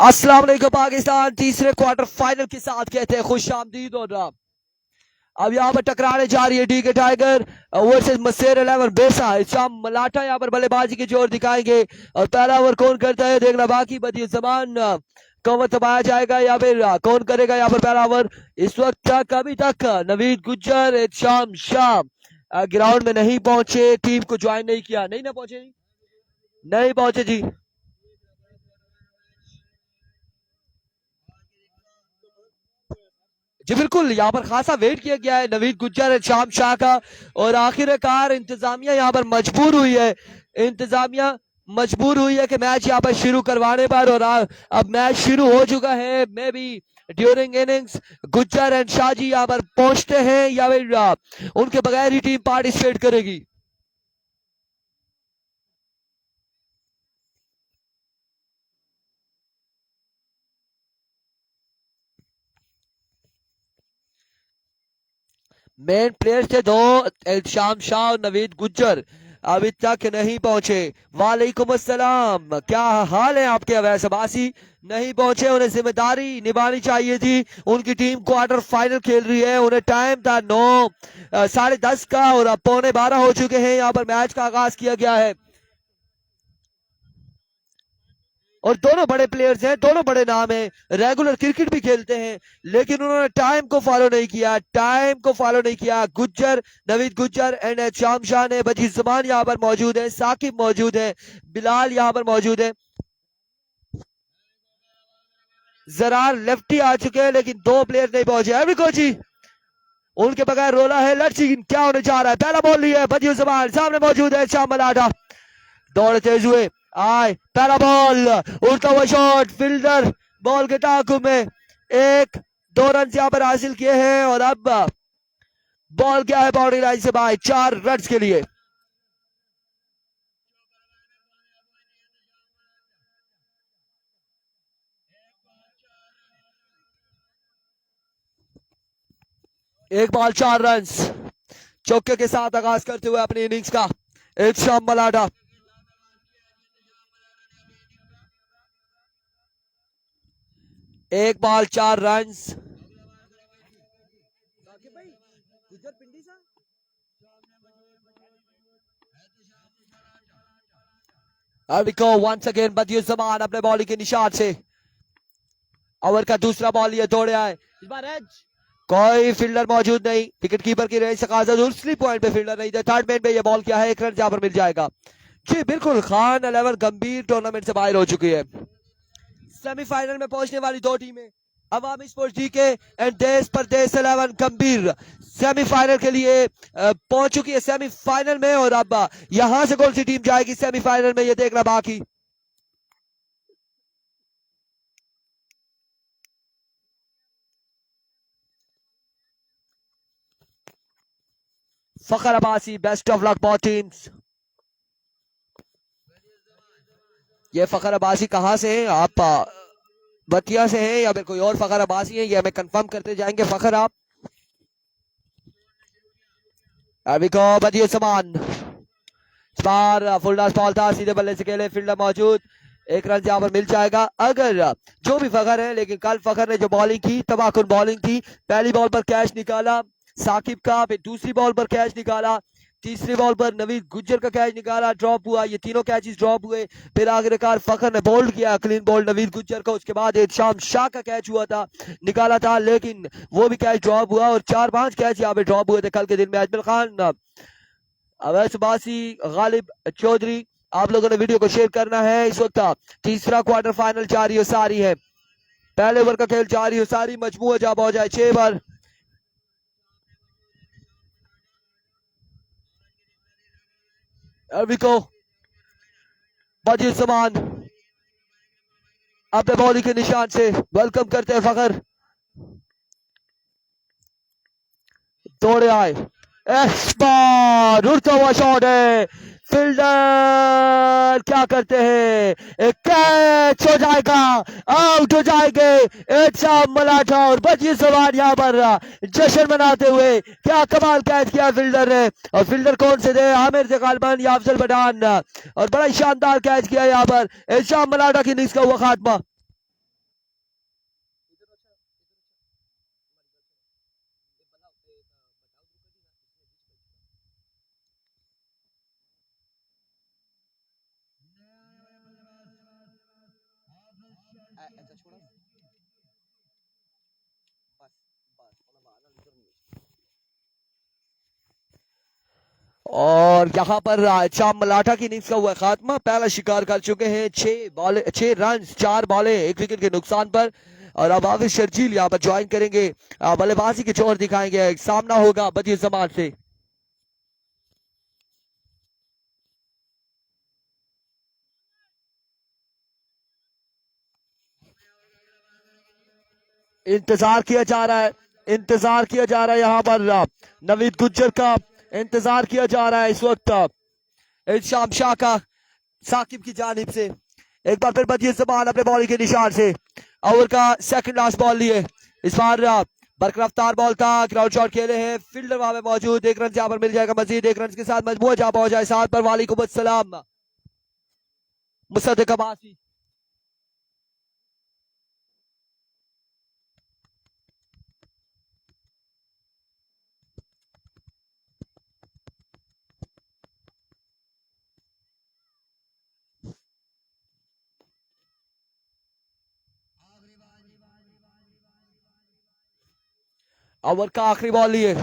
अस्सलाम वालेकुम पाकिस्तान तीसरे क्वार्टर फाइनल के साथ कहते हैं खुश आमदीद। और अब यहाँ पर टकराने जा रही है डीके टाइगर वर्सेस मसेर 11 बेसा। शाम मलाटा यहाँ पर बल्लेबाजी की जोर दिखाएंगे और पहला ओवर कौन करता है देखना बाकी। बदियुज़्ज़मान कौन दबाया जाएगा या फिर कौन करेगा यहाँ पर पहला ओवर। इस वक्त तक अभी तक नवीद गुज्जर शाम शाह ग्राउंड में नहीं पहुंचे, टीम को ज्वाइन नहीं किया। नहीं ना पहुंचे जी, नहीं पहुंचे जी। जी बिल्कुल, यहाँ पर खासा वेट किया गया है नवीद गुज्जर शाम शाह का और आखिरकार इंतजामिया यहाँ पर मजबूर हुई है। इंतजामिया मजबूर हुई है कि मैच यहाँ पर शुरू करवाने पर। और अब मैच शुरू हो चुका है। Maybe during innings Gujjar and Shahji यहाँ पर पहुंचते हैं या फिर उनके बगैर ही टीम पार्टिसिपेट करेगी। मेन प्लेयर थे दो, शाम शाह और नवीद गुज्जर अभी तक नहीं पहुंचे। वालेकुम अस्सलाम, क्या हाल है आपके अवैस अब्बासी? नहीं पहुंचे, उन्हें जिम्मेदारी निभानी चाहिए थी। उनकी टीम क्वार्टर फाइनल खेल रही है, उन्हें टाइम था 9:30 का और अब 11:15 हो चुके हैं। यहाँ पर मैच का आगाज किया गया है और दोनों बड़े प्लेयर्स हैं, दोनों बड़े नाम हैं, रेगुलर क्रिकेट भी खेलते हैं, लेकिन उन्होंने टाइम को फॉलो नहीं किया। टाइम को फॉलो नहीं किया। गुज्जर, नवीद गुज्जर एंड शाम शाह ने, बदीजुज़्ज़मान यहाँ पर मौजूद है, साकिब मौजूद है, बिलाल यहाँ पर मौजूद है, जरार लेफ्टी आ चुके हैं, लेकिन दो प्लेयर नहीं पहुंचे। एवरी जी उनके बगैर रोला है। लड़सी क्या होने जा रहा है? पहला बॉल लिया है बदीजुज़्ज़मान, सामने मौजूद है शाम मलाटा, दौड़ तेज हुए आए, पहला बॉल, उड़ता हुआ शॉट, फील्डर बॉल के टाकू में 1-2 रन यहाँ पर हासिल किए हैं और अब बॉल क्या है बाउंड्री लाइन से बाहर 4 रन के लिए। एक बॉल 4 रन, चौके के साथ आगाज करते हुए अपनी इनिंग्स का एक शाम मलाटा। एक बॉल 4 रन। वंस अगेन बदियुज़्ज़मान अपने बॉलिंग के निशान से ओवर का दूसरा बॉल लिए दौड़े आए। इस बार एज कोई फील्डर मौजूद नहीं, विकेट कीपर की रही सकाजा दूसरी पॉइंट पे फील्डर नहीं थे। थर्ड मैन पे ये बॉल क्या है, 1 रन जहां पर मिल जाएगा। जी बिल्कुल, खान 11 गंभीर टूर्नामेंट से बाहर हो चुकी है। सेमीफाइनल में पहुंचने वाली दो टीमें अवामी स्पोर्ट्स जीके एंड देश परदेश 11 गंभीर सेमीफाइनल के लिए पहुंच चुकी है सेमीफाइनल में। और अब यहां से कौन सी टीम जाएगी सेमीफाइनल में, ये देखना बाकी। Fakhar Abbasi, best of luck both teams. ये फखर अब्बासी कहां से हैं आप? बतिया से हैं या फिर कोई और फखर अब्बासी है, ये हमें कंफर्म करते जाएंगे। फखर आप अभी को बदियुज़्ज़मान, इस बार फुल टॉस बॉल था, सीधे बल्ले से खेले, फील्डर मौजूद, 1 रन यहाँ पर मिल जाएगा अगर जो भी फखर है। लेकिन कल फखर ने जो बॉलिंग की, तबाहकुन बॉलिंग थी। पहली बॉल पर कैच निकाला साकिब का, फिर दूसरी बॉल पर कैच निकाला, तीसरी बॉल पर नवीद गुज्जर का कैच निकाला, ड्रॉप हुआ, ये तीनों कैचेस ड्रॉप हुए। फिर आखिरकार फखर ने बोल्ड किया, क्लीन बोल्ड नवीद गुज्जर का। उसके बाद एक शाम शाह का कैच हुआ था, निकाला था, लेकिन वो भी कैच ड्रॉप हुआ और 4-5 कैच यहाँ पे ड्रॉप हुए थे कल के दिन में। अजमल खान, अवैस अब्बासी, गालिब चौधरी, आप लोगों ने वीडियो को शेयर करना है। इस वक्त तीसरा क्वार्टर फाइनल जारी हो सारी है, पहले ओवर का खेल जारी हो सारी, मजमू जब हो जाए 6 बार। अविको बदियुज़्ज़मान अपने बॉलिंग के निशान से वेलकम करते हैं फखर, दौड़े आए, उड़ता हुआ शॉट है, फील्डर क्या करते हैं, एक कैच हो जाएगा, आउट हो जाएंगे मलाठा और बदियुज़्ज़मान यहाँ पर जश्न मनाते हुए। क्या कमाल कैच किया फील्डर ने, और फील्डर कौन से थे, आमिर जगालबन या अफजल पठान, और बड़ा ही शानदार कैच किया यहाँ पर शाम मलाठा की इनिंग्स का हुआ खात्मा। और यहाँ पर चाम मलाठा की इनिंग्स का हुआ खात्मा। पहला शिकार कर चुके हैं 6 रन 4 बॉलें 1 विकेट के नुकसान पर। और अब हाफिज शर्जील यहाँ पर ज्वाइन करेंगे, बल्लेबाजी के जोर दिखाएंगे। सामना होगा बदियुज्जमान से। इंतजार किया जा रहा है, इंतजार किया जा रहा है यहाँ पर नवीद गुज्जर का इंतजार किया जा रहा है इस वक्त इल्शाम शाह का साकिब की जानिब से। एक बार फिर बदियुज्जमान अपने बॉलिंग के निशान से ओवर का सेकंड लास्ट बॉल लिए। इस बार बरकरफ्तार बॉल था, ग्राउंड शॉट खेले हैं, फील्डर वहां पे मौजूद। 1 रन यहाँ पर मिल जाएगा मजीद। 1 रन के साथ मजबूत जा पहुंचा है साथ पर। वालेकुम अस्सलाम मुसद्दिक अब्बासी। ओवर का आखिरी बॉल लिए।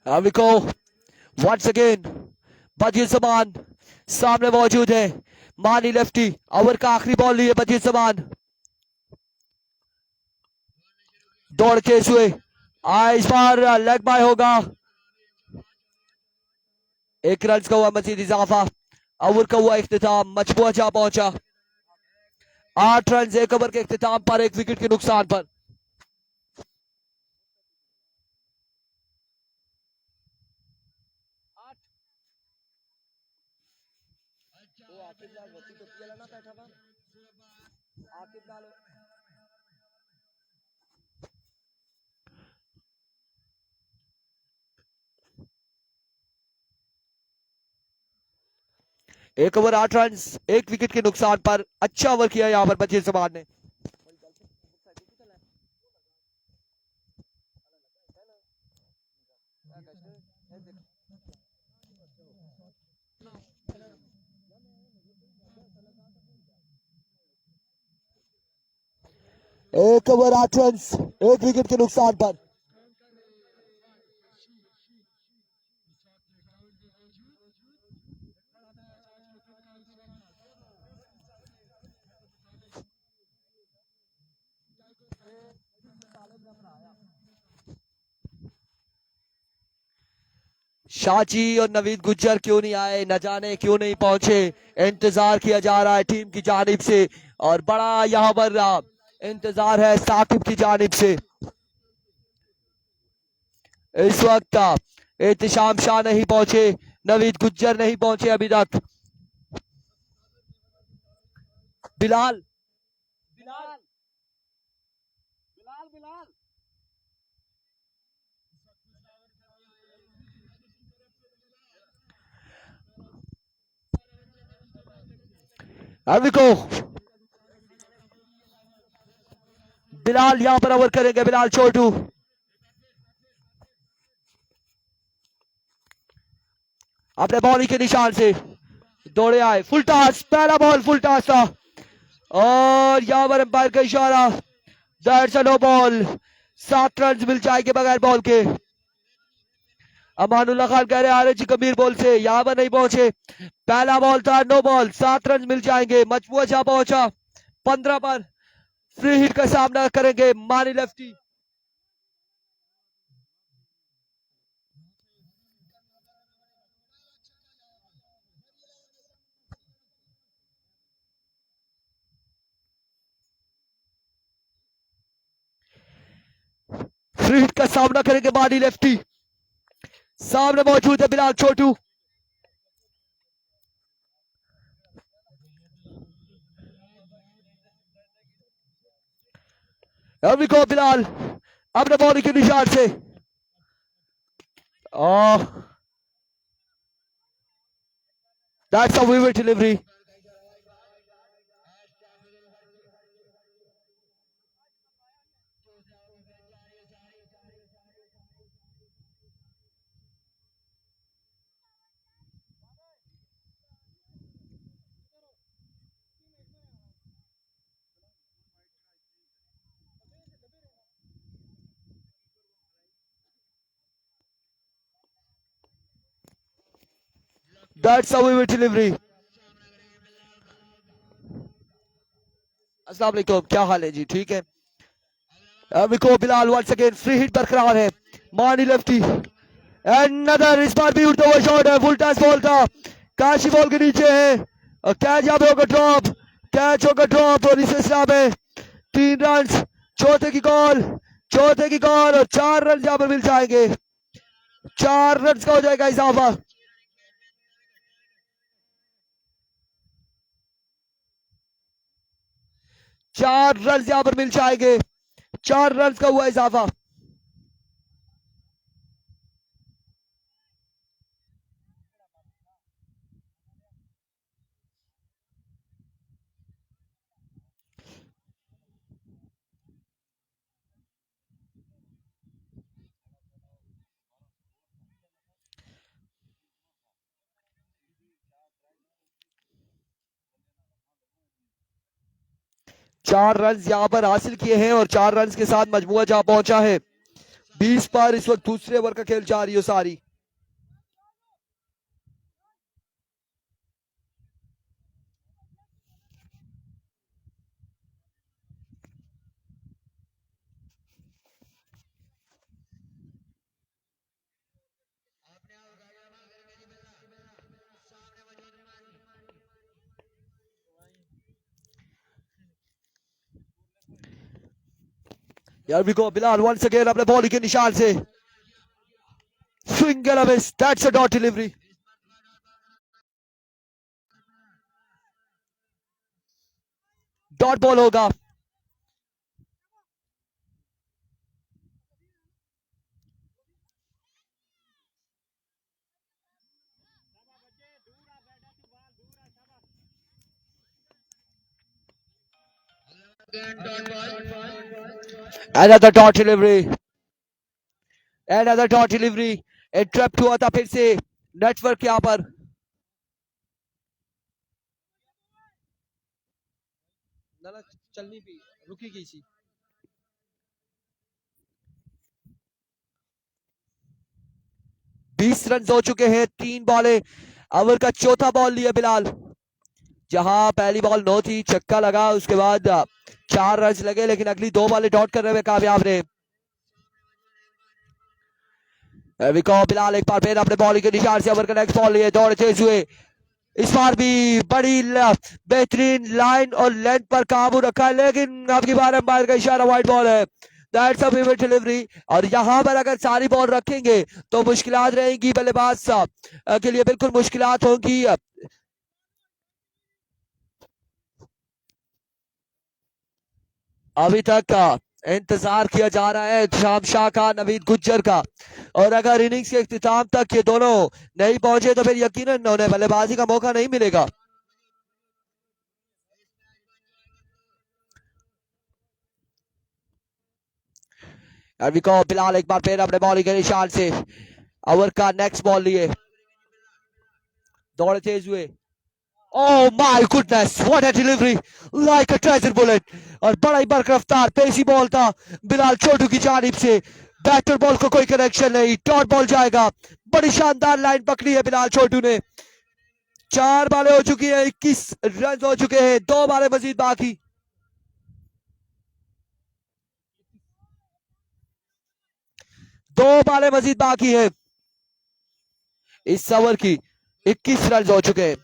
विको वंस अगेन बदियुज्जमान सामने मौजूद है। मानी लेफ्टी ओवर का आखिरी बॉल लिए बदियुज्जमान। दौड़ के हुए इस बार लेग बाय होगा। 1 रन का हुआ मजीद इजाफा। ओवर का हुआ इख्तिताम, मजबूत जा पहुंचा। 8 रन 1 ओवर के इख्तिताम पर 1 विकेट के नुकसान पर। एक ओवर 8 रन 1 विकेट के नुकसान पर अच्छा ओवर किया यहाँ पर बदियुज्जमान ने। एक ओवर 8 रन 1 विकेट के नुकसान पर। शाची और नवीद गुज्जर क्यों नहीं आए, न जाने क्यों नहीं पहुंचे। इंतजार किया जा रहा है टीम की जानिब से और बड़ा यहाँ पर इंतजार है साकिब की जानिब से। इस वक्त एहतिशाम शाह नहीं पहुंचे, नवीद गुज्जर नहीं पहुंचे अभी तक। बिलाल बिलाल बिलाल बिलाल अभी को बिलाल यहां पर ओवर करेंगे। बिलाल छोटू अपने बॉलिंग के निशान से दौड़े आए। फुल टॉस, पहला बॉल फुल टॉस था और यहां पर अंपायर का इशारा, that's a no ball. 7 run मिल जाएंगे बगैर बॉल के। अमानुल्लाह खान कह रहे हैं आरएच कबीर बॉल से यहां पर नहीं पहुंचे। पहला बॉल था, नो बॉल, 7 रन मिल जाएंगे। मजबूत जा पहुंचा 15 पर। फ्री हिट का सामना करेंगे मानी लेफ्टी। फ्री हिट का सामना करेंगे मानी लेफ्टी। सामने मौजूद है बिलाल छोटू। Here we go, बिलाल अपने बॉडी के निशान से। That's a vivid delivery. That's a vivid delivery. अस्सलाम वालेकुम, क्या हाल है जी? ठीक है। Vicco Bilal once again free hit बरकरार है। मानी लेफ्टी another इस बार भी उड़ता हुआ शॉट है। फुल टच बॉल था, काशी बॉल के नीचे है और कैच यहाँ पे होगा ड्रॉप। कैच होगा ड्रॉप और इस सिलसिला में 3 रन। चौथे की कॉल और 4 रन यहाँ पर मिल जाएंगे। 4 रन का हो जाएगा इजाफा। चार रन यहाँ पर मिल जाएंगे। 4 रन का हुआ इजाफा। चार रन यहाँ पर हासिल किए हैं और 4 रन के साथ मजमुआ जहां पहुंचा है 20 पर। इस वक्त दूसरे ओवर का खेल जारी है सारी। यार भी को बिलाल once again अपने बॉल के निशान से swing and a miss. That's a dot delivery. Dot ball होगा। Another dot delivery. Another dot delivery. Interrupt हुआ था फिर से नेटवर्क यहाँ पर। चलनी भी रुकी गई थी। 20 रन हो चुके हैं। 3 बॉलें। ओवर का चौथा बॉल लिया बिलाल। जहां पहली बॉल 9 थी, छक्का लगा, उसके बाद 4 रन लगे, लेकिन अगली 2 बॉलें डॉट करने में कामयाब रहे। बिलाल एक बार फिर अपने बॉलिंग के निशान से ओवर का नेक्स्ट बॉल लिए दौड़ते हुए। इस बार भी बड़ी बेहतरीन लाइन और लेंथ पर काबू रखा है, लेकिन आपकी बार अंपायर का इशारा वाइड बॉल है। That's a vivid delivery. और यहां पर अगर सारी बॉल रखेंगे तो मुश्किलात रहेंगी बल्लेबाज के लिए, बिल्कुल मुश्किलात होंगी। अभी तक इंतजार किया जा रहा है शाम शाह का, नवीद गुज्जर का, और अगर इनिंग्स के इख्तिताम तक ये दोनों नहीं पहुंचे तो फिर यकीनन उन्हें बल्लेबाजी का मौका नहीं मिलेगा। अभी को बिलाल एक बार फिर अपने बॉलिंग के निशान से ओवर का नेक्स्ट बॉल लिए दौड़े तेज हुए। Oh my goodness, what a delivery, like a treasure bullet। और बड़ा ही बरकरफ्तार पेसी बॉल था बिलाल छोटू की जानिब से। बैटर बॉल को कोई कनेक्शन नहीं, डॉट बॉल जाएगा। बड़ी शानदार लाइन पकड़ी है बिलाल छोटू ने। 4 बालें हो चुकी है, 21 रन हो चुके हैं, 2 बालें मजीद बाकी। दो बालें मजीद बाकी है इस ओवर की। 21 रन हो चुके हैं।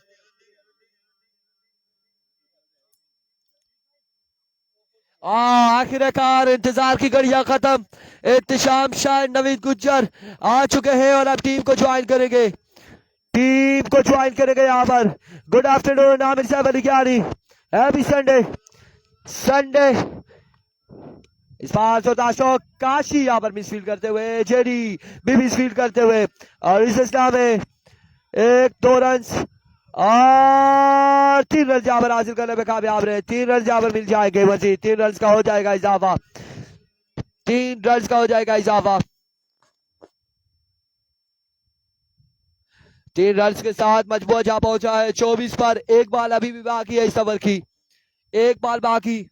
आखिरकार इंतजार की घड़ियां खत्म। इत्तिशाम शाह, नवीद गुज्जर आ चुके हैं और अब टीम को ज्वाइन करेंगे। यहाँ पर। गुड आफ्टरनून आमिर साहब अली ज्ञानी। Happy Sunday. इस बार सोताशो काशी यहाँ पर मिसफील्ड करते हुए, जेडी भी मिसफील्ड करते हुए, और इस सिलसिला में 1-2 रन और 3 रन यहाँ पर हासिल करने में कामयाब रहे। 3 रन यहाँ पर मिल जाएंगे मजीद, 3 रन का हो जाएगा इजाफा, 3 रन का हो जाएगा इजाफा। 3 रन के साथ मजबूत जहां पहुंचा है 24 पर। एक बॉल अभी भी बाकी है इस ओवर की, एक बॉल बाकी।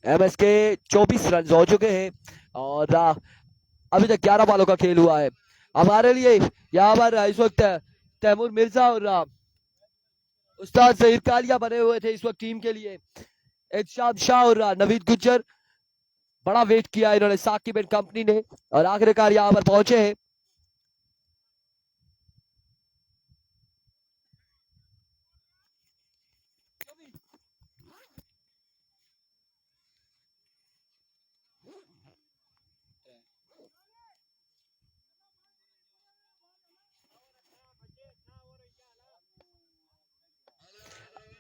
एमएस के 24 रन हो चुके हैं और अभी तक 11 बॉलों का खेल हुआ है हमारे लिए। यहाँ पर इस वक्त तैमूर मिर्जा और उस्ताद जहीर कालिया बने हुए थे इस वक्त टीम के लिए। एहतशाम शाह और नवीद गुज्जर, बड़ा वेट किया इन्होंने साकिब एंड कंपनी ने, और आखिरकार यहाँ पर पहुंचे हैं।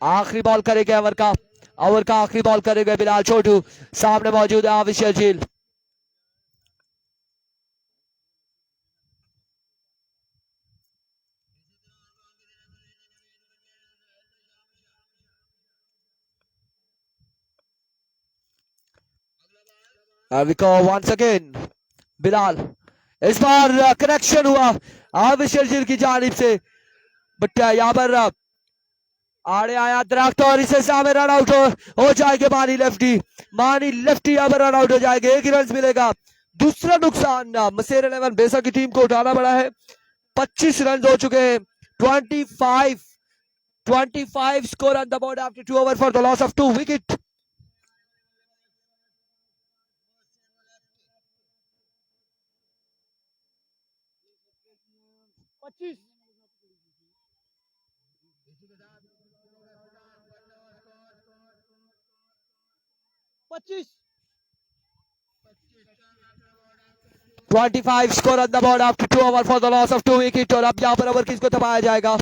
आखिरी बॉल करेंगे ओवर का आखिरी बॉल करेंगे बिलाल छोटू। सामने मौजूद है हाफिज शर्जील। वंस अगेन बिलाल, इस बार कनेक्शन हुआ हाफिज शर्जील की जानिब से, बट यहाँ पर आड़े आया दरख्त और इसे सामने रन आउट हो जाएंगे मानी लेफ्टी यहाँ पर रन आउट हो जाएंगे। 1 ही रन मिलेगा। दूसरा नुकसान मसेर 11 बेसा की टीम को उठाना पड़ा है। 25 रन हो चुके हैं। 25 score on the board after 2 overs for the loss of 2 wickets. पच्चीस 25 score on the board after 2 overs for the loss of 2 wickets। और अब यहाँ पर ओवर किसको थमाया जाएगा?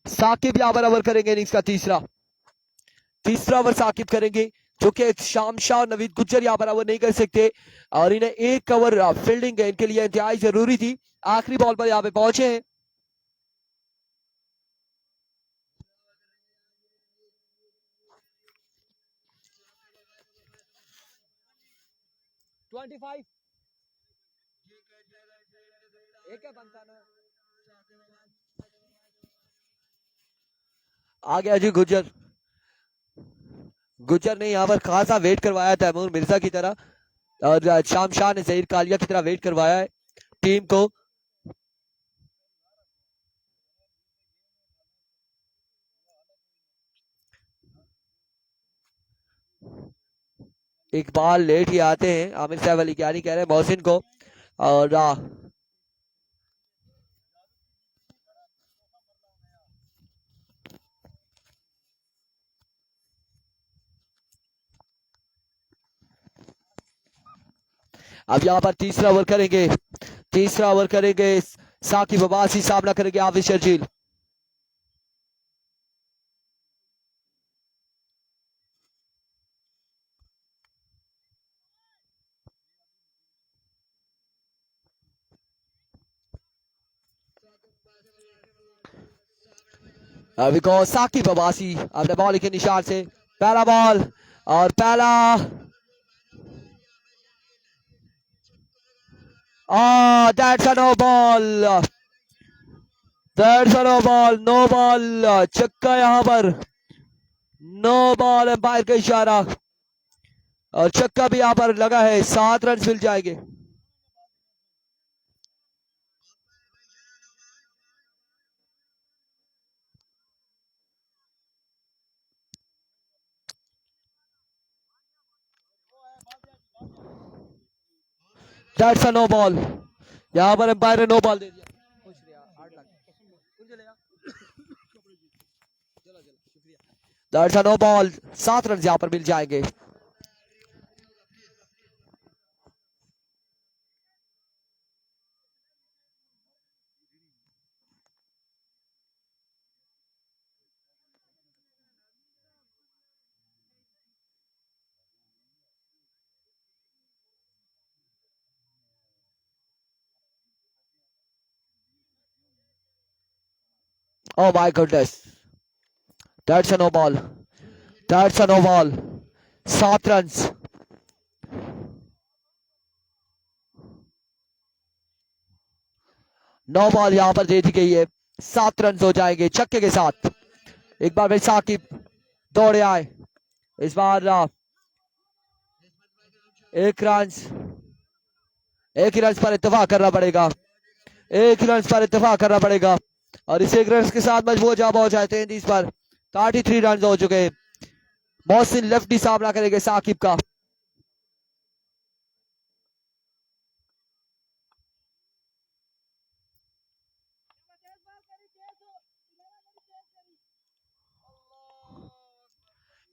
साकिब यहाँ पर ओवर करेंगे इनिंग्स का तीसरा ओवर साकिब करेंगे, जो कि शाम शाह और नवीद गुज्जर यहाँ पर ओवर नहीं कर सकते, और इन्हें 1 ओवर फील्डिंग इनके लिए इंतहाई जरूरी थी। आखिरी बॉल पर यहाँ पे पहुंचे हैं। आ गया जी गुज्जर ने यहाँ पर खासा वेट करवाया तैमूर मिर्जा की तरह, और शाम शाह ने जहीर कालिया की तरह वेट करवाया है टीम को। इकबाल लेट ही आते हैं, आमिर साहब अली क्या नहीं कह रहे मोहसिन को, और अब यहाँ पर तीसरा ओवर करेंगे साकिब अब्बासी, सामना करेंगे हाफिज शर्जील। अभी को साकिब अब्बासी अपने बॉल के निशान से पहला बॉल, और पहला दैट्स अ नो बॉल, चक्का यहाँ पर, नो बॉल एम्पायर का इशारा, और चक्का भी यहाँ पर लगा है। 7 रन मिल जाएंगे। दैट्स अ नो बॉल, यहाँ पर एम्पायर ने नो बॉल दे दिया। That's a no ball, 7 run यहाँ पर मिल जाएंगे। Oh my goodness. That's a no ball. That's a no ball. 7 runs. No ball यहां पर दे दी गई है। 7 रन हो जाएंगे छक्के के साथ। एक बार फिर साकिब दौड़े आए। इस बार एक रन पर इत्तेफाक करना पड़ेगा। एक रन पर इत्तेफाक करना पड़ेगा और इस एक रन के साथ मजबूत जा पहुंच जाते हैं इस पर 33 रन हो चुके हैं। मोहसिन लेफ्टी सामना करेंगे साकिब का।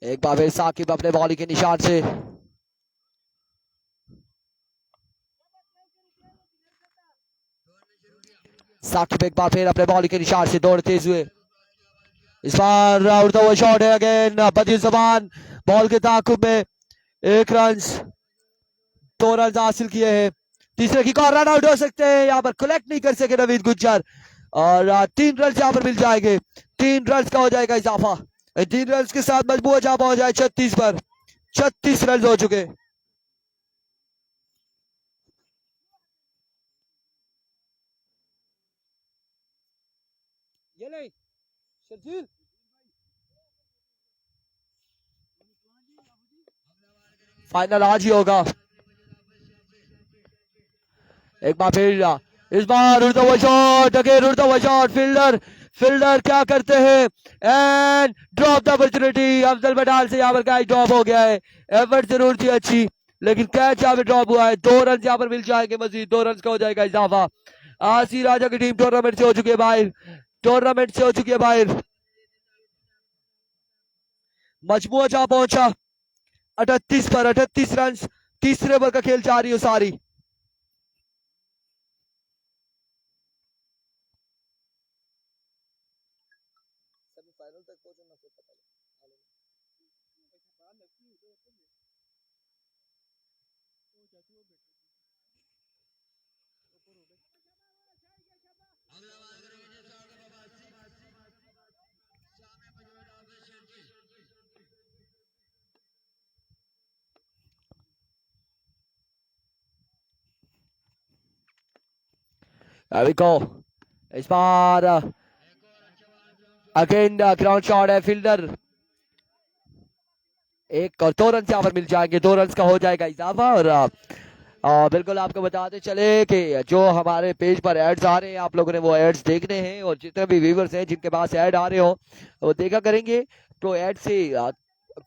एक बार फिर साकिब अपने बॉलिंग के निशान से साकिब एक बार फिर अपने बॉलिंग के निशान से दौड़ते हुए। इस बार उड़ता हुआ शॉट है अगेन बदील जमान बॉल के ताकुब में 1 रन 2 रन हासिल किए हैं। तीसरे की और रन आउट हो सकते हैं। यहाँ पर कलेक्ट नहीं कर सके नवीद गुज्जर और 3 रन यहाँ पर मिल जाएंगे। 3 रन का हो जाएगा इजाफा। 3 रन के साथ मजबूत जहां पहुंच जाए 36 पर। 36 रन हो चुके। ये नहीं शर्जील फाइनल आज ही होगा। एक बार फिर इस बार उड़ता हुआ शॉट अगेन उड़ता हुआ शॉट फील्डर क्या करते हैं and drop the opportunity. Afzal Batal से यहाँ पर कैच ड्रॉप हो गया है। एफर्ट जरूर थी अच्छी लेकिन कैच यहाँ पे ड्रॉप हुआ है। 2 रन यहाँ पर मिल जाएंगे मजीद 2 रन का हो जाएगा इजाफा। आसी राजा की टीम टूर्नामेंट से हो चुकी है बाहर। टूर्नामेंट से हो चुकी है बाहर। मजबूत जहां पहुंचा 38 पर 38 रन। तीसरे ओवर का खेल जारी हो सारी। सेमीफाइनल तक पहुंचना फिर पता There we go. इस बार अगेन ग्राउंड शॉट है फील्डर। एक और 2 रन यहाँ पर मिल जाएंगे। 2 रन का हो जाएगा इजाफा और बिल्कुल आपको बताते चले कि जो हमारे पेज पर एड्स आ रहे हैं आप लोगों ने वो एड्स देखने हैं और जितने भी व्यूवर्स हैं जिनके पास ऐड आ रहे हो वो देखा करेंगे। तो ऐड से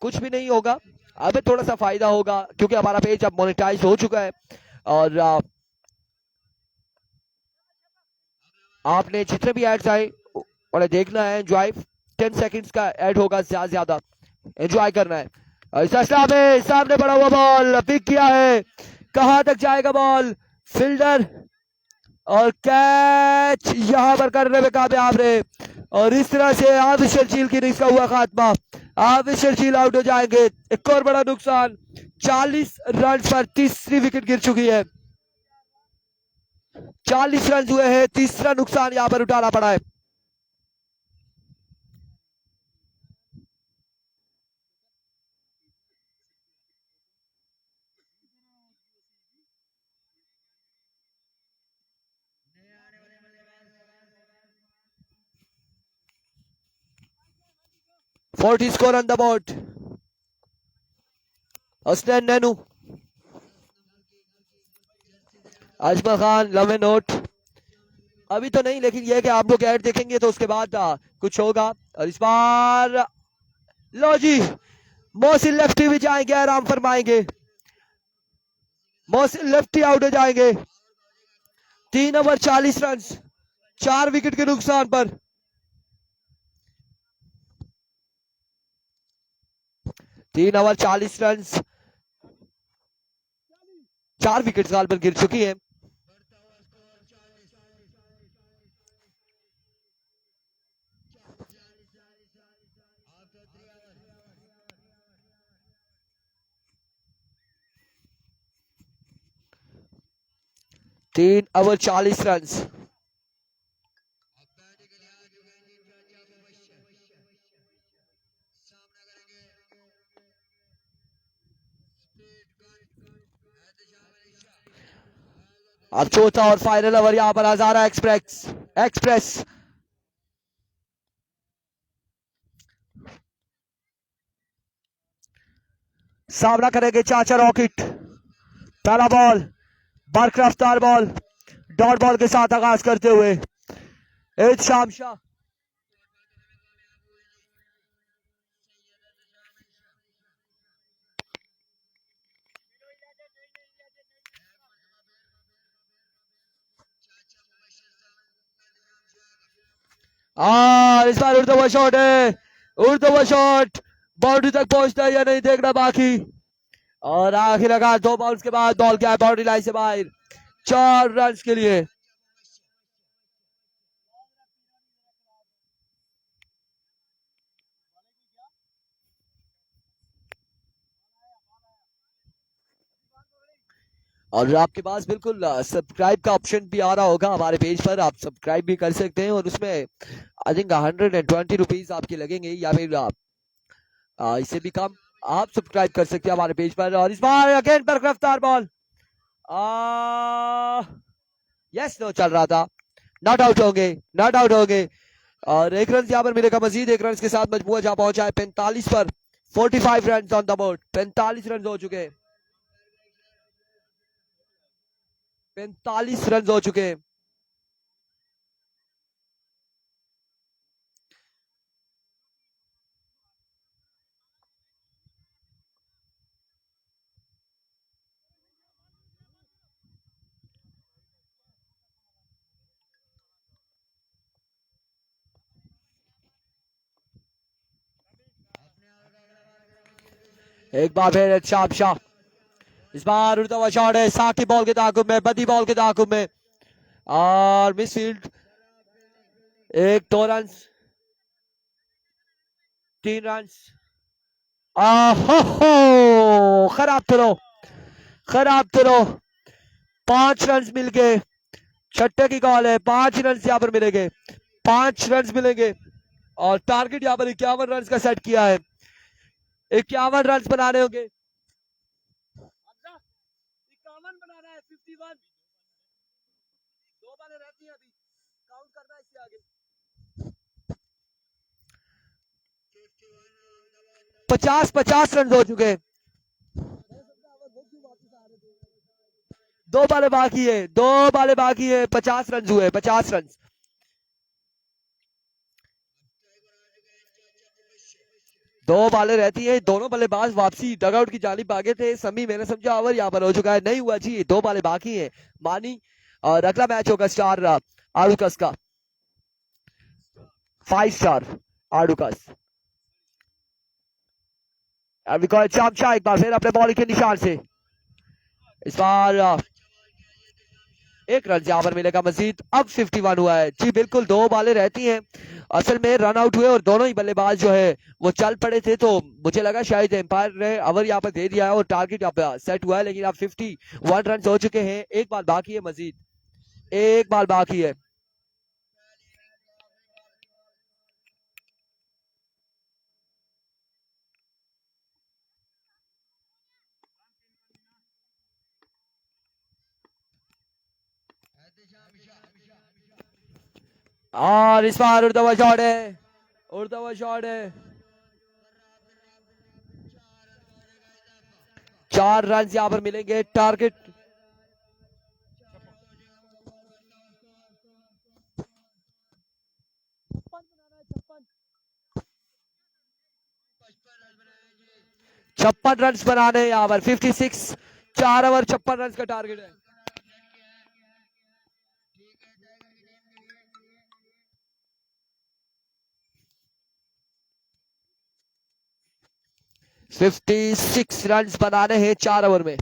कुछ भी नहीं होगा हमें थोड़ा सा फायदा होगा क्योंकि हमारा पेज अब मोनेटाइज हो चुका है और आपने जितने भी एड्स आए उन्हें देखना है एंजॉय। 10 सेकंड्स का ऐड होगा ज्यादा ज्यादा एंजॉय करना है। इस में सामने पड़ा हुआ बॉल पिक किया है। कहां तक जाएगा बॉल फील्डर और कैच यहां पर करने में कामयाब रहे और इस तरह से आबिद शर्जील की इनिंग्स का हुआ खात्मा। आबिद शर्जील आउट हो जाएंगे। एक और बड़ा नुकसान 40 रन पर तीसरी विकेट गिर चुकी है। 40 रन हुए हैं। तीसरा नुकसान यहां पर उठाना पड़ा है। Forty score on the board. Hasnain Nainu Ajma Khan love note अभी तो नहीं लेकिन यह कि आप लोग ऐड देखेंगे तो उसके बाद कुछ होगा। और इस बार लो जी मोहसिन लेफ्टी भी जाएंगे आराम फरमाएंगे। मोहसिन लेफ्टी आउट हो जाएंगे। 3 ओवर 40 रन 4 विकेट के नुकसान पर 3 ओवर 40 रन 4 विकेट साल पर गिर चुकी है। तीन ओवर 40 रन अब चौथा और फाइनल ओवर यहाँ पर हजारा एक्सप्रेस एक्सप्रेस सामना करेंगे चाचा रॉकेट। पहला बॉल बरकरफ्तार बॉल डॉट बॉल के साथ आगाज करते हुए शाम शाह। इस बार उड़ता हुआ शॉट है, उड़ता हुआ शॉट बाउंड्री तक पहुंचता है या नहीं देखना बाकी। और आखिरकार 2 बाउंस के बाद बॉल क्या है बाउंड्री लाइन से बाहर 4 रन के लिए। और आपके पास बिल्कुल सब्सक्राइब का ऑप्शन भी आ रहा होगा हमारे पेज पर, आप सब्सक्राइब भी कर सकते हैं और उसमें आई थिंक 120 रुपीज आपके लगेंगे या फिर इससे भी कम। आप सब्सक्राइब कर सकते हैं हमारे पेज पर। और इस बार अगेन पर गिरफ्तार बॉल यस नो चल रहा था, नॉट आउट होंगे, नॉट आउट होंगे। और 1 रन यहाँ पर मिलेगा मजीद, 1 रन के साथ मजबूआ जहां पहुंचा है 45 पर। 45 run on the board, 45 run हो चुके हैं, 45 रन हो चुके हैं। एक बार फिर शाम शाह, इस बार उड़ता हुआ शॉट है साकी बॉल के ताकुब में, बदी बॉल के ताकुब में और मिसफील्ड। 1 2 run 3 run. खराब थ्रो, खराब थ्रो। 5 रन मिल गए, छठे की कॉल है, 5 रन यहाँ पर मिलेंगे, 5 रन मिलेंगे। और टारगेट यहाँ पर 51 रन का सेट किया है, 51 रन बनाने होंगे, 51 बनाना है, 51 दो बालें रहती हैं, अभी काउंट करना है इससे आगे। 50 रन हो चुके हैं, 2 बालें बाकी है, 2 बालें बाकी है, 50 रन हुए, 50 रन। दो बालें रहती है, दोनों बल्लेबाज वापसी डगआउट की जानिब भागे थे। समी मैंने समझा ओवर यहाँ पर हो चुका है, नहीं हुआ जी, 2 बालें बाकी है। मानी और अगला मैच होगा स्टार आड़ूकस का, 5 स्टार आड़ूकस। चामचा एक बार फिर अपने बॉलिंग के निशान से, इस बार 1 रन यहाँ पर मिलेगा मजीद। अब 51 हुआ है जी, बिल्कुल 2 बालें रहती हैं। असल में रन आउट हुए और दोनों ही बल्लेबाज जो है वो चल पड़े थे, तो मुझे लगा शायद एम्पायर ने ओवर यहाँ पर दे दिया है और टारगेट यहाँ पर सेट हुआ है, लेकिन अब 51 रन हो चुके हैं। 1 बाल बाकी है मजीद, 1 बाल बाकी है। और इस बार उड़ता हुआ शॉट है, उड़ता हुआ शॉट है, 4 रन यहाँ पर मिलेंगे। टारगेट छप्पन रन बनाने यहाँ पर 56, 4 ओवर 56 रन का टारगेट है। फिफ्टी 56 रन बनाने हैं 4 ओवर में।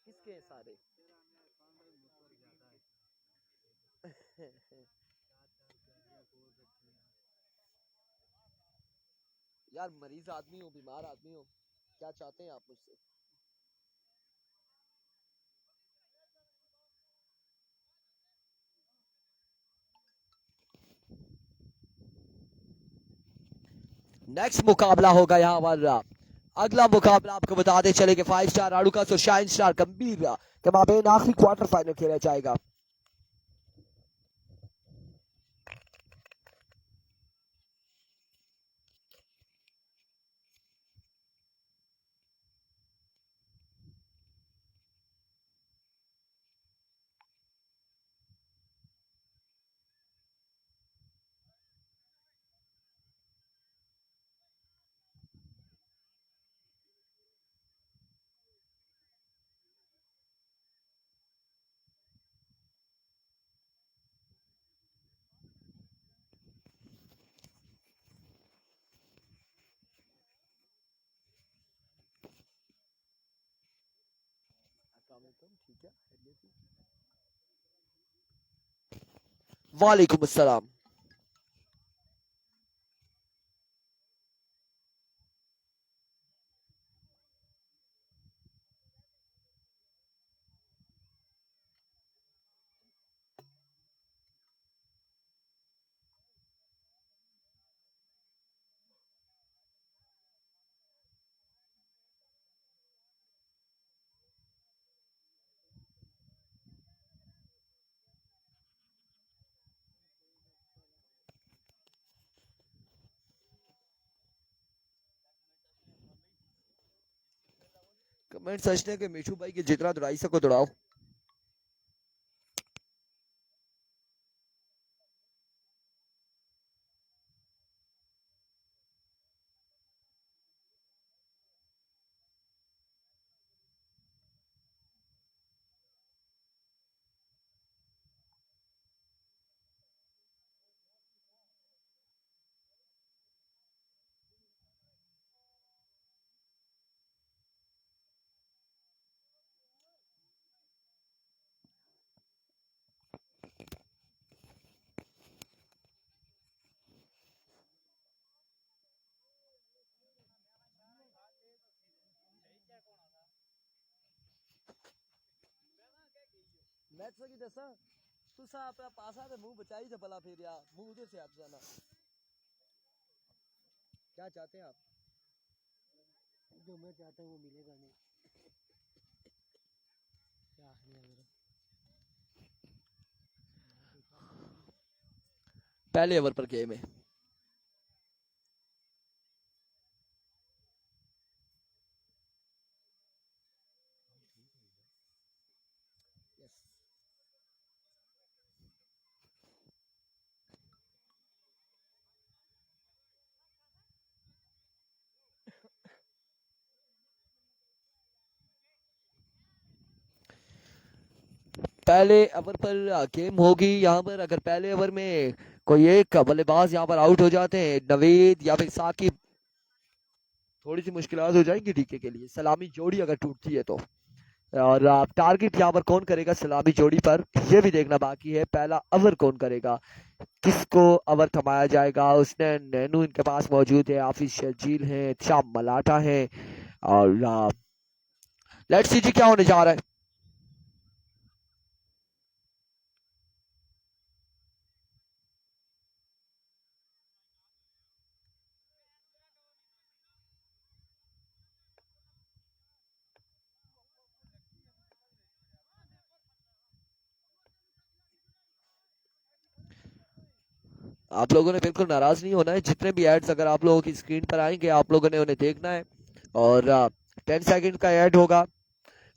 किसके सारे यार मरीज आदमी हो, बीमार आदमी हो, क्या चाहते हैं आप मुझसे? नेक्स्ट मुकाबला होगा यहाँ पर। अगला मुकाबला आपको बताते चले कि 5 स्टार राडुकास और शाइन स्टार गंभीर के माबेन आखिरी क्वार्टर फाइनल खेला जाएगा। ठीक है, वालेकुम अस्सलाम। कमेंट सचने के मिठू भाई के जितना दौड़ाई सको दौड़ाओ। मैं तो की दसा तू सा अपना पासा ते मुंह बचाई थे भला फिर यार मुंह उधर से आप जाना। क्या चाहते हैं आप? जो मैं चाहता हूँ वो मिलेगा नहीं। क्या है मेरा? पहले ओवर पर गेम है। पहले ओवर पर गेम होगी यहाँ पर। अगर पहले ओवर में कोई एक बल्लेबाज यहाँ पर आउट हो जाते हैं, नवीद या फिर साकिब, थोड़ी सी मुश्किलात हो जाएंगी डीके के लिए, सलामी जोड़ी अगर टूटती है तो। और टारगेट यहाँ पर कौन करेगा सलामी जोड़ी पर, ये भी देखना बाकी है। पहला ओवर कौन करेगा, किसको ओवर थमाया जाएगा? उसने नैनू इनके पास मौजूद है, हाफिज शर्जील है, शाम मलाटा है। और लेट्स सी जी क्या होने जा रहा है। आप लोगों ने बिल्कुल नाराज नहीं होना है। जितने भी एड्स अगर आप लोगों की स्क्रीन पर आएंगे, आप लोगों ने उन्हें देखना है। और 10 सेकंड का एड होगा,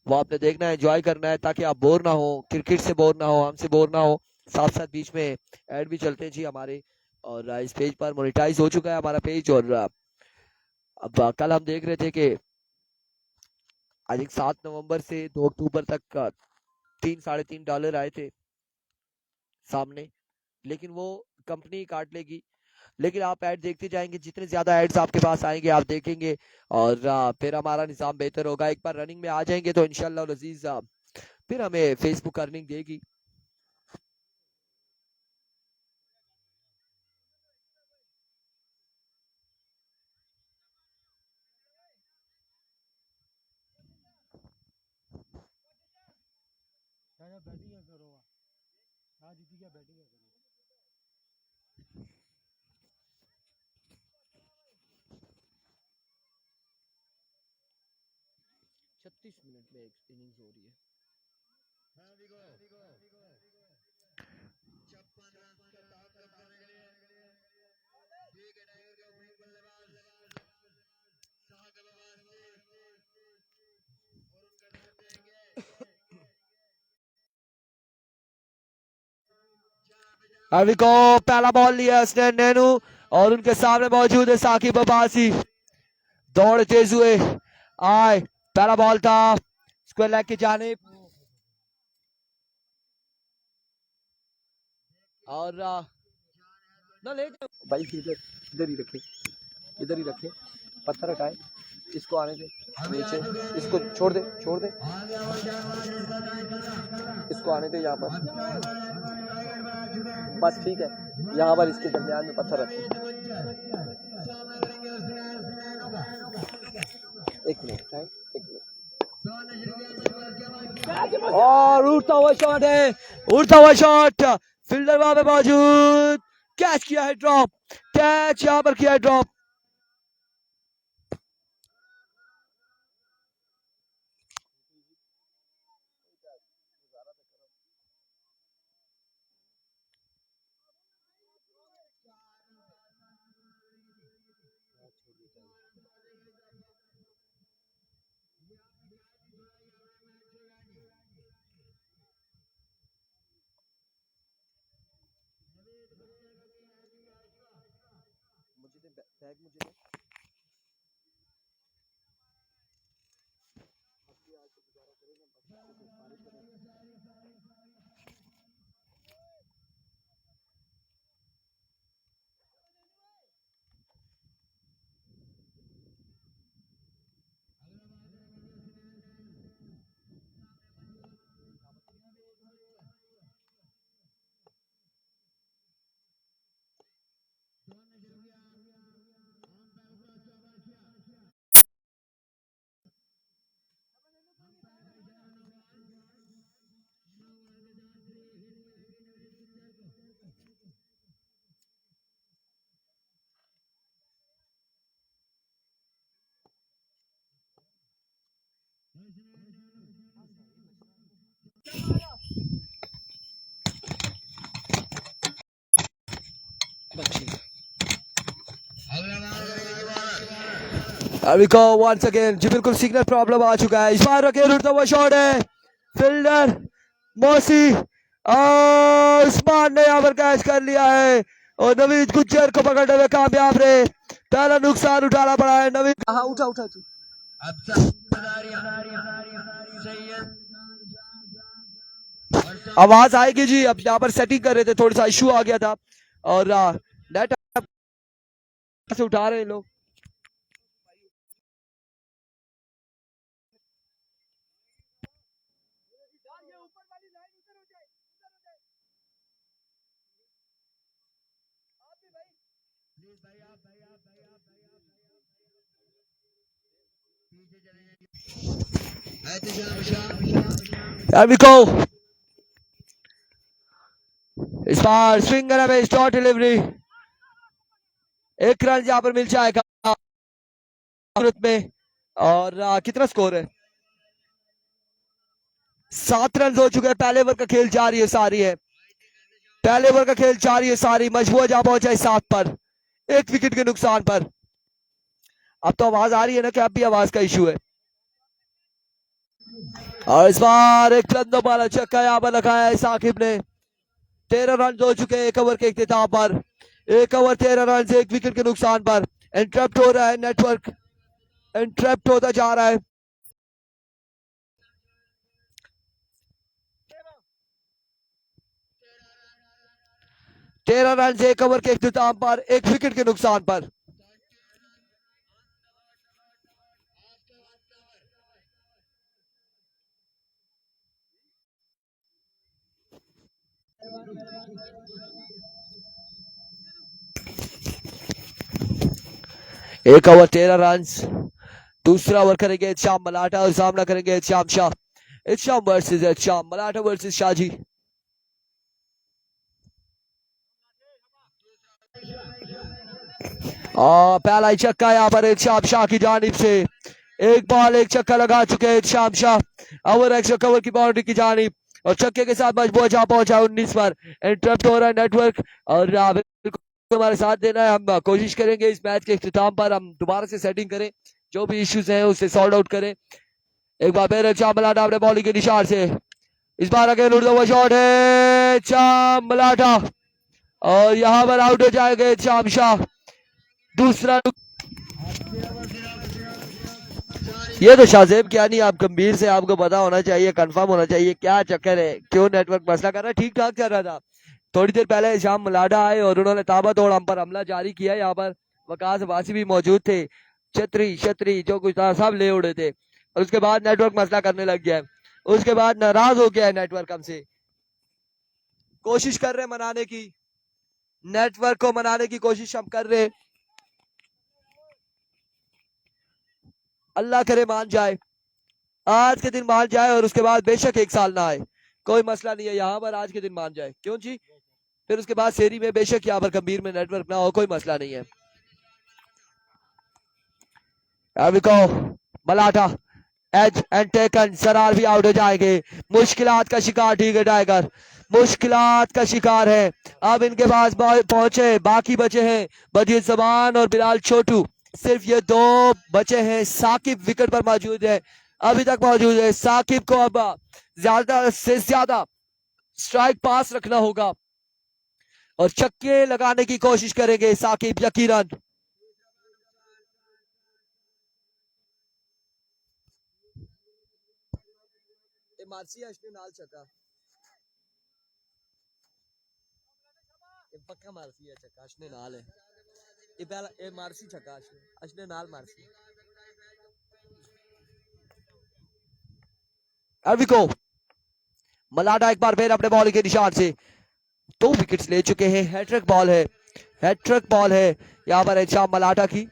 वो आपने देखना है, एंजॉय करना है, ताकि आप बोर ना हो, क्रिकेट से बोर ना हो, हमसे बोर ना हो। साथ साथ बीच में ऐड भी चलते हैं जी हमारे। और इस पेज पर मोनेटाइज हो चुका है हमारा पेज। और अब कल हम देख रहे थे कि आई थिंक 7 नवंबर से 2 अक्टूबर तक $3-3.5 आए थे सामने, लेकिन वो कंपनी काट लेगी। लेकिन आप ऐड देखते जाएंगे, जितने ज्यादा एड्स आपके पास आएंगे आप देखेंगे, और फिर हमारा निज़ाम बेहतर होगा। एक बार रनिंग में आ जाएंगे तो इंशाल्लाह लजीज फिर हमें फेसबुक अर्निंग देगी। आया बैटिंग करो हाँ जीती क्या बैटिंग करो 36 मिनट में एक इनिंग्स हो रही है। अभी को पहला बॉल लिया उसने नैनू और उनके सामने मौजूद है साकिब अब्बासी। दौड़ तेज हुए आए, पहला बॉल था स्क्वायर लेग की जानिब और ना ले भाई इधर ही रखे, इधर ही रखे, पत्थर हटाए, इसको आने दे नीचे, इसको छोड़ दे इसको आने दे यहाँ पर, बस ठीक है, यहाँ पर इसके दरमियान में पत्थर रखे। एक मिनट और उड़ता हुआ शॉट है, उड़ता हुआ शॉट, फील्डर वहां पे मौजूद, कैच किया है ड्रॉप, कैच यहाँ पर किया है ड्रॉप। बैग मुझे दे। अभी को वंस अगेन जी बिल्कुल सिग्नल प्रॉब्लम आ चुका है, इस बार अगेन उड़ता हुआ शॉट है, फील्डर मौसी उस्मान ने यहाँ पर कैच कर लिया है और नवीद गुज्जर को पकड़ने में कामयाब रहे। पहला नुकसान उठाना पड़ा है नवीद। हाँ उठा उठा आवाज आएगी जी। अब यहाँ पर सेटिंग कर रहे थे, थोड़ा सा इशू आ गया था और नेट से उठा रहे हैं लोग। There we go. इस बार स्विंग में शॉर्ट डिलीवरी, एक रन यहाँ पर मिल जाएगा में और कितना स्कोर है? 7 रन हो चुके हैं। पहले ओवर का खेल जारी है सारी है, पहले ओवर का खेल जारी है सारी। मजबूर जहां पहुंचा है 7 पर, 1 विकेट के नुकसान पर। अब तो आवाज आ रही है ना कि अब भी आवाज का इशू है। और इस बार एक लंदो वाला छक्का यहाँ पर लगाया है साकिब ने। 13 रन हो चुके हैं 1 ओवर के इख्तिताम पर, 1 ओवर 13 रन से 1 विकेट के नुकसान पर। इंटरप्ट हो रहा है, नेटवर्क इंटरप्ट होता जा रहा है। तेरह रन से 1 ओवर के इख्तिताम पर, 1 विकेट के नुकसान पर। एक ओवर 13 रन। दूसरा ओवर करेंगे श्याम मलाटा और सामना करेंगे श्याम शाह। इत्शाम वर्सेस इत्शाम, मलाठा वर्सेस शाजी। पहला ही छक्का यहाँ पर इत्शाम शाह की जानिब से, एक बॉल एक छक्का लगा चुके हैं Itsham Shah over extra cover की बाउंड्री की जानिब, और छक्के के साथ मजबूत जा पहुंचा 19 पर। इंटरप्ट हो रहा है नेटवर्क, और हमारे साथ देना है। हम कोशिश करेंगे इस मैच के इख्तिताम पर हम दोबारा से सेटिंग करें, जो भी इश्यूज हैं उसे सॉल्व आउट करें। एक बार फिर इत्शाम मलाठा अपने बॉलिंग के निशान से, इस बार अगेन उड़ता हुआ शॉट है इत्शाम मलाठा, और यहाँ पर आउट हो जाएगा इत्शाम शाह। दूसरा ये तो शाहजेब क्या नहीं, आप गंभीर से आपको पता होना चाहिए, कंफर्म होना चाहिए क्या चक्कर है, क्यों नेटवर्क मसला कर रहा है। ठीक ठाक चल रहा था, थोड़ी देर पहले इत्शाम मलाठा आए और उन्होंने ताबड़तोड़ हम पर हमला जारी किया। यहाँ पर वकास अब्बासी भी मौजूद थे, छतरी छतरी जो कुछ था सब ले उड़े थे, और उसके बाद नेटवर्क मसला करने लग गया है। उसके बाद नाराज हो गया है नेटवर्क हमसे, कोशिश कर रहे हैं मनाने की, नेटवर्क को मनाने की कोशिश हम कर रहे हैं। अल्लाह करे मान जाए, आज के दिन मान जाए, और उसके बाद बेशक एक साल ना आए, कोई मसला नहीं है। यहाँ पर आज के दिन मान जाए, क्यों जी, फिर उसके बाद सेरी में बेशक यहाँ पर गंभीर में नेटवर्क ना हो, कोई मसला नहीं है। मलाठा एज एंड टेकन, सरार भी आउट हो जाएंगे। मुश्किलात का शिकार, ठीक है टाइगर, मुश्किलात का शिकार है। अब इनके पास पहुंचे, बाकी बचे हैं बदियुल जमान और बिलाल छोटू, सिर्फ ये दो बचे हैं। साकिब विकेट पर मौजूद है, अभी तक मौजूद है। साकिब को अब ज्यादा से ज्यादा स्ट्राइक पास रखना होगा और छक्के लगाने की कोशिश करेंगे साकिब यकीनन। मार्सी अश्विन नाल छक्का, पक्का मार्सी है छक्का, अश्विन नाल है ये पहला, ये मार्सी छक्का, अश्विन नाल मार्सी। अविको मलाठा एक बार फिर अपने बॉलिंग के निशान से 2 विकेट्स ले चुके हैं। हैट्रिक बॉल है, हैट्रिक बॉल है यहाँ पर इत्शाम मलाठा की।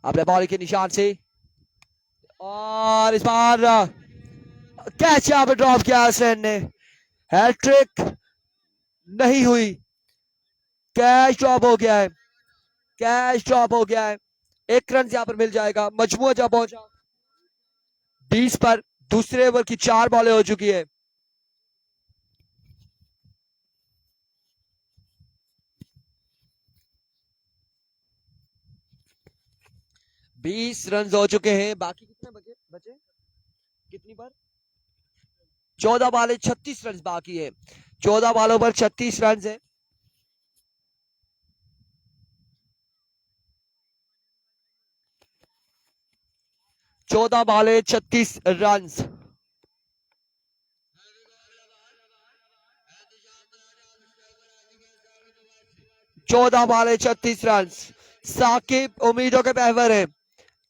अपने बॉलिंग के निशान से, और इस बार कैच यहाँ पे ड्रॉप किया हसनैन ने, हैट्रिक नहीं हुई, कैच ड्रॉप हो गया है, कैच ड्रॉप हो गया है। 1 रन यहाँ पर मिल जाएगा, मजमूआ जा पहुंचा 20 पर। दूसरे ओवर की 4 बॉलें हो चुकी है। बीस रन हो चुके हैं, बाकी कितने बचे कितनी पर 14 बॉलें 36 रन बाकी है, 14 बॉलों पर 36 रन है। चौदह बॉलें 36 रन, 14 बॉलें 36 रन। साकिब उम्मीदों के महवर है,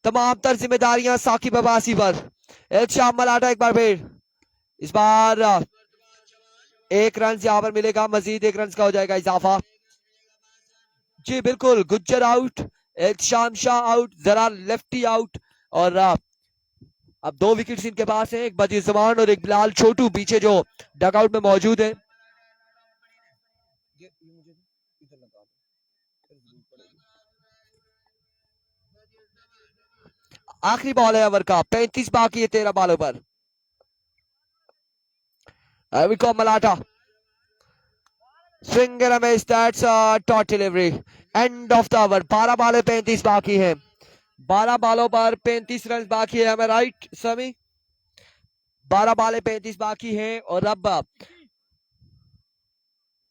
तमाम तर जिम्मेदारियां साकिब अब्बासी पर। इत्शाम मलाठा एक बार फिर, इस बार 1 रन यहाँ पर मिलेगा, मजीद 1 रन का हो जाएगा इजाफा। जी बिल्कुल, गुज्जर आउट, इत्शाम शाह आउट, जरा लेफ्टी आउट, और अब 2 विकेट्स इनके पास हैं, एक बदियुल जमान और एक बिलाल छोटू पीछे जो डगआउट में मौजूद है। आखिरी बॉल है ओवर का, 35 बाकी है 13 बॉलों पर। मलाठा swing and miss, that's dot delivery, end of the over. 12 ball 35 बाकी है, 12 बॉलों पर 35 रन बाकी है, हमें राइट समी, 12 बॉल 35 बाकी है। और अब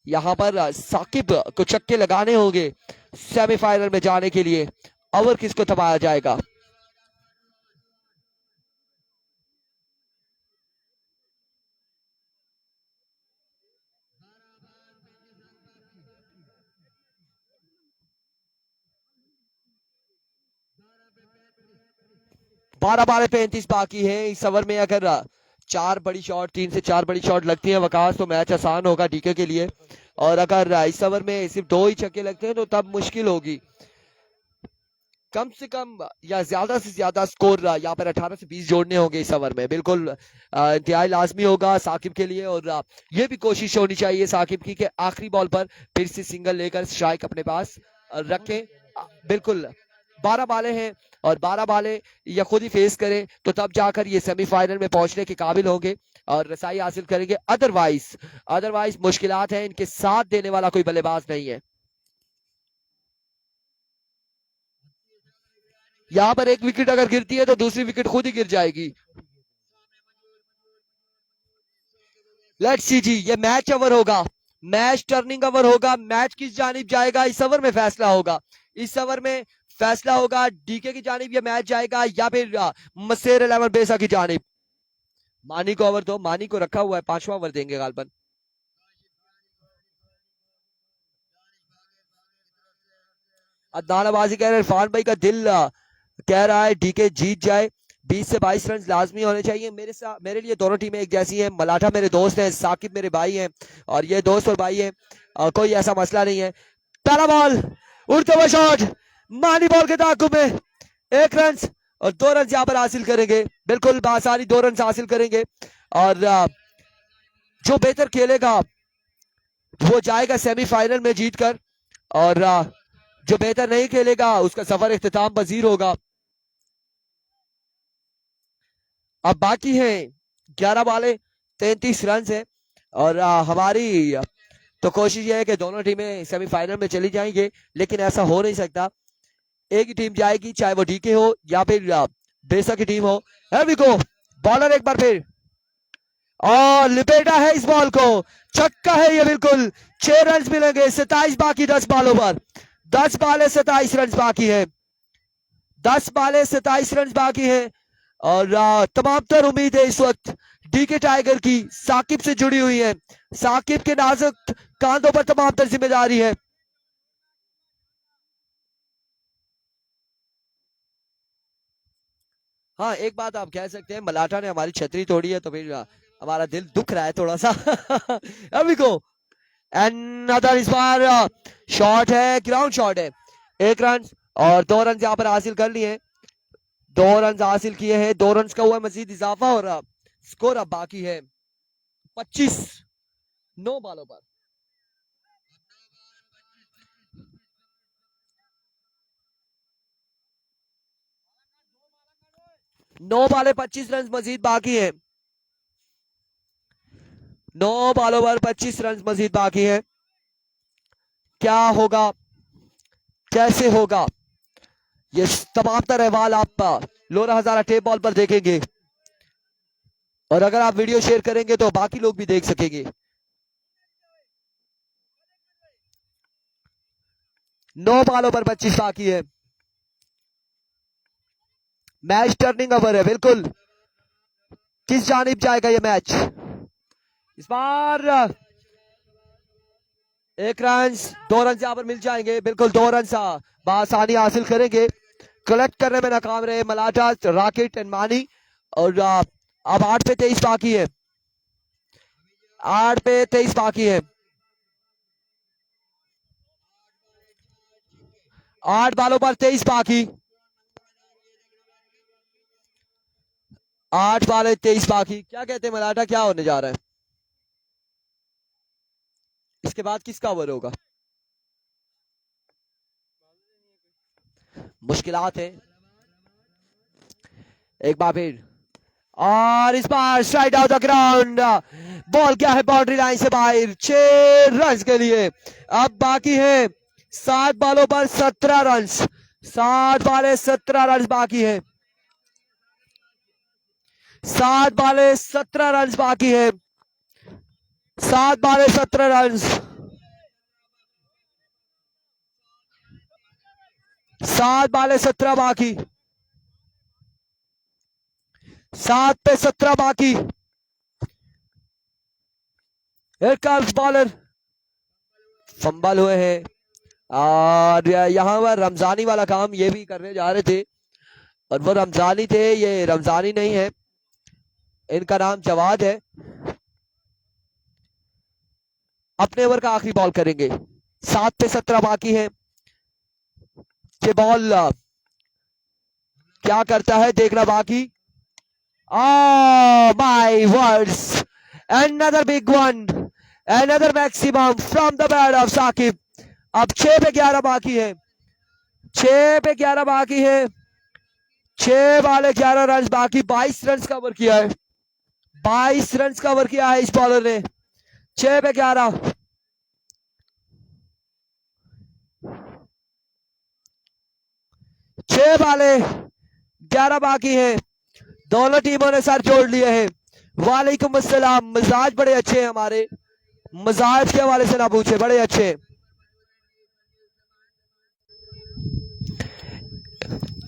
यहां पर साकिब को छक्के लगाने होंगे सेमीफाइनल में जाने के लिए। ओवर किसको थमाया जाएगा? बारह बॉल 35 बाकी है। इस ओवर में अगर 4 बड़ी शॉट, 3 से 4 बड़ी शॉट लगती है वकास, तो मैच आसान होगा डीके के लिए। और अगर इस ओवर में सिर्फ 2 ही छक्के लगते हैं तो तब मुश्किल होगी। कम से कम या ज्यादा से ज्यादा स्कोर यहाँ पर 18 से 20 जोड़ने होंगे इस ओवर में, बिल्कुल इंतहाई लाजमी होगा साकिब के लिए। और ये भी कोशिश होनी चाहिए साकिब की कि आखिरी बॉल पर फिर से सिंगल लेकर स्ट्राइक अपने पास रखें। बिल्कुल 12 बालें हैं और 12 बालें या खुद ही फेस करें तो तब जाकर ये सेमीफाइनल में पहुंचने के काबिल होंगे और रसाई हासिल करेंगे। अदरवाइज मुश्किलात हैं, इनके साथ देने वाला कोई बल्लेबाज नहीं है। यहां पर एक विकेट अगर गिरती है तो दूसरी विकेट खुद ही गिर जाएगी। लेट्स सी जी, ये मैच ओवर होगा, मैच टर्निंग ओवर होगा। मैच किस जानिब जाएगा इस ओवर में फैसला होगा। इस ओवर में फैसला होगा डीके की जानिब ये मैच जाएगा या फिर मसेर 11 बेसा की जानिब। मानी को ओवर दो, मानी को रखा हुआ है, 5वां ओवर देंगे गालबन। अदनाबाजी कह रहे इरफान भाई का दिल कह रहा है डीके जीत जाए। 20 से 22 रन लाजमी होने चाहिए। मेरे लिए दोनों टीमें एक जैसी हैं। मलाठा मेरे दोस्त हैं, साकिब मेरे भाई हैं और ये दोस्त और भाई हैं, कोई ऐसा मसला नहीं है। पहला बॉल, उड़ते हुए शॉट, मानी बॉल के ताकुब में 1 रन और 2 रन यहाँ पर हासिल करेंगे, बिल्कुल बासानी 2 रन हासिल करेंगे। और जो बेहतर खेलेगा वो जाएगा सेमीफाइनल में जीतकर और जो बेहतर नहीं खेलेगा उसका सफर इख्तिताम पजीर होगा। अब बाकी है 11 बाले 33 रन है और हमारी तो कोशिश ये है कि दोनों टीमें सेमीफाइनल में चली जाएंगे, लेकिन ऐसा हो नहीं सकता। एक ही टीम जाएगी, चाहे वो डीके हो या फिर बेसा की टीम हो। गो बॉलर एक बार फिर और लिपेटा है इस बॉल को, छक्का है ये, बिल्कुल 6 रन मिलेंगे। 27 बाकी 10 बालों पर, 10 बाले 27 रन बाकी है, 10 बाले 27 रन बाकी है। और तमाम तर उम्मीद है इस वक्त डीके टाइगर की साकिब से जुड़ी हुई है। साकिब के नाजुक कांधों पर तमाम तर जिम्मेदारी है। हाँ, एक बात आप कह सकते हैं, मलाठा ने हमारी छतरी तोड़ी है तो फिर हमारा दिल दुख रहा है थोड़ा सा। अभी को अनदर इस बार शॉट है, ग्राउंड शॉट है, 1 रन और 2 रन यहाँ पर हासिल कर लिए हैं। 2 रन हासिल किए हैं, 2 रन का हुआ मजीद इजाफा और स्कोर अब बाकी है 25 9 बालों पर। नौ बाले 25 रन मजीद बाकी है, 9 बालों पर 25 रन मजीद बाकी है। क्या होगा, कैसे होगा, ये तमाम तरह अहवाल आप लोरा हजारा टेप बॉल पर देखेंगे और अगर आप वीडियो शेयर करेंगे तो बाकी लोग भी देख सकेंगे। 9 बालों पर 25 बाकी है, मैच टर्निंग ओवर है, बिल्कुल किस जानिब जाएगा ये मैच। इस बार 1 रन 2 रन यहाँ पर मिल जाएंगे, बिल्कुल 2 रन बआसानी हासिल करेंगे। कलेक्ट करने में नाकाम रहे मलाठा, रॉकेट एंड मानी। और अब 8 पे 23 बाकी है, 8 पे 23 बाकी है, 8 बालों पर 23 बाकी, 8 बाले 23 बाकी। क्या कहते हैं मलाठा, क्या होने जा रहा है, इसके बाद किसका ओवर होगा? मुश्किलात है, एक बार फिर और इस बार straight out the ground, ball क्या है बाउंड्री लाइन से बाहर, 6 रन के लिए। अब बाकी है 7 बालों पर 17 रन, 7 बाले 17 रन बाकी है, 7 बाले 17 रन बाकी है, 7 बाले 17 रन, 7 बाले 17 बाकी, 7 पे 17 बाकी। बॉलर फंबल हुए हैं और यहाँ पर रमजानी वाला काम ये भी करने जा रहे थे और वो रमजानी थे, ये रमजानी नहीं है, इनका नाम जवाद है। अपने ओवर का आखिरी बॉल करेंगे, 7 पे 17 बाकी है। ये बॉल क्या करता है देखना बाकी। Oh my words! Another big one, another maximum from the bat of Saqib. अब 6 पे 11 बाकी है, 6 पे 11 बाकी है, 6 वाले 11 रन बाकी, 22 रन कवर किया है, 22 रन कवर किया है इस बॉलर ने। 6 पे 11, 6 वाले 11 बाकी हैं, दोनों टीमों ने सर जोड़ लिए हैं। वालेकुम अस्सलाम। मिजाज बड़े अच्छे हैं हमारे, मिजाज के हवाले से ना पूछे, बड़े अच्छे हैं।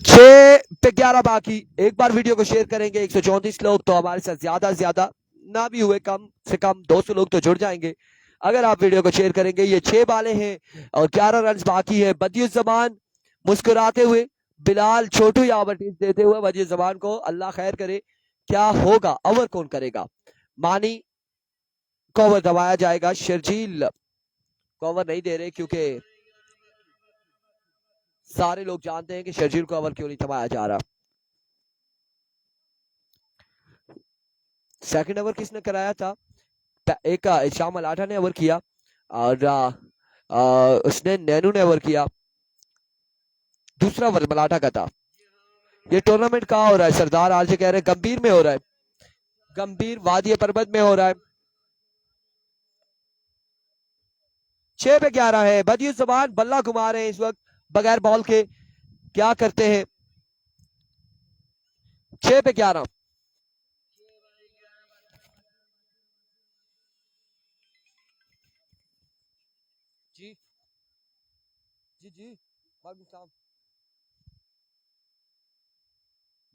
6 पे 11 बाकी। एक बार वीडियो को शेयर करेंगे 134 लोग तो हमारे साथ ज्यादा से ज्यादा ना भी हुए कम से कम 200 लोग तो जुड़ जाएंगे अगर आप वीडियो को शेयर करेंगे। ये 6 बाले हैं और 11 रन बाकी है। बदियुज्जमान मुस्कुराते हुए, बिलाल छोटू यावर टीम देते हुए बदियुज्जमान को अल्लाह खैर करे। क्या होगा, ओवर कौन करेगा? मानी को ओवर दबाया जाएगा, शर्जील को ओवर नहीं दे रहे क्योंकि सारे लोग जानते हैं कि शर्जील को ओवर क्यों नहीं दबाया जा रहा। सेकंड ओवर किसने कराया था? एक शाम मलाठा ने ओवर किया और उसने नैनू ने ओवर किया। दूसरा ओवर मलाठा का था। ये टूर्नामेंट कहाँ हो रहा है? सरदार आरजे कह रहे हैं गंभीर में हो रहा है, गंभीर वादी पर्वत में हो रहा है। 6 पे 11 है। बदियुज्जमान बल्ला घुमा रहे हैं इस वक्त बगैर बॉल के, क्या करते हैं? 6 पे 11। जी जी जी, वालेकुम सलाम।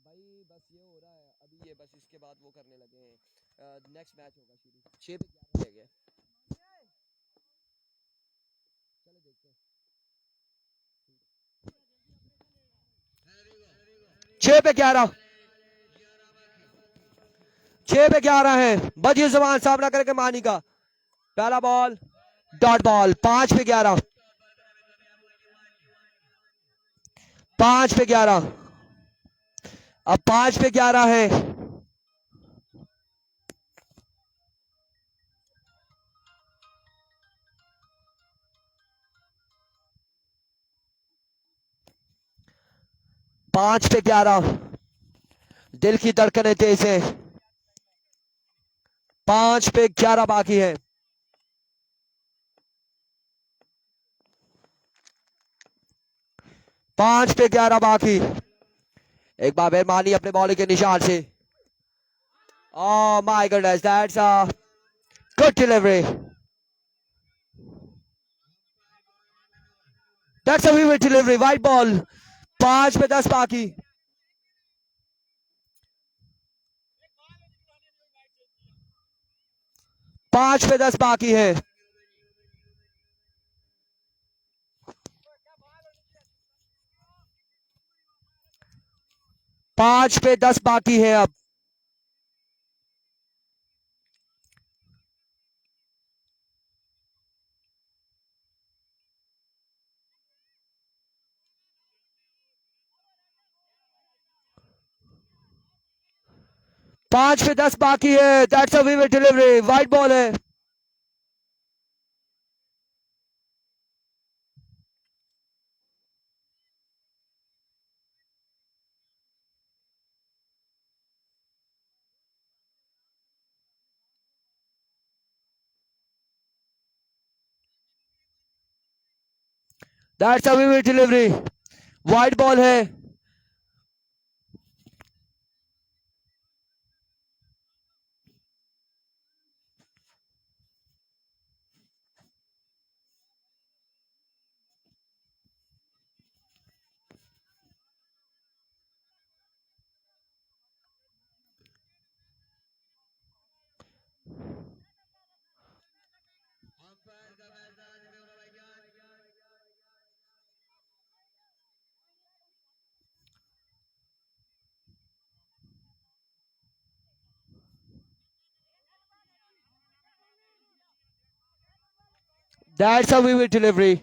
भाई बस ये हो रहा है अभी, ये बस इसके बाद वो करने लगे हैं, नेक्स्ट मैच होगा शुरू। 6 पे 11 रह गए, चलो देखते हैं। 6 पे 11, 6 पे 11 है। बदियुज्जमान सामना करके मानी का पहला बॉल, डॉट बॉल। 5 पे 11, 5 पे 11, अब 5 पे 11 है। पांच पे 11, दिल की धड़कनें तेज है। 5 पे 11 बाकी है। 5 पे 11 बाकी। एक बार फिर मानी अपने बॉलिंग के निशान से। Oh my goodness, that's a good delivery. That's a vivid delivery. White ball. 5 पे 10 बाकी। 5 पे 10 बाकी है। 5 पे 10 बाकी है अब। पांच पे 10 बाकी है। That's a vivid delivery, white ball है। That's a vivid delivery, white ball है। That's a vivid delivery.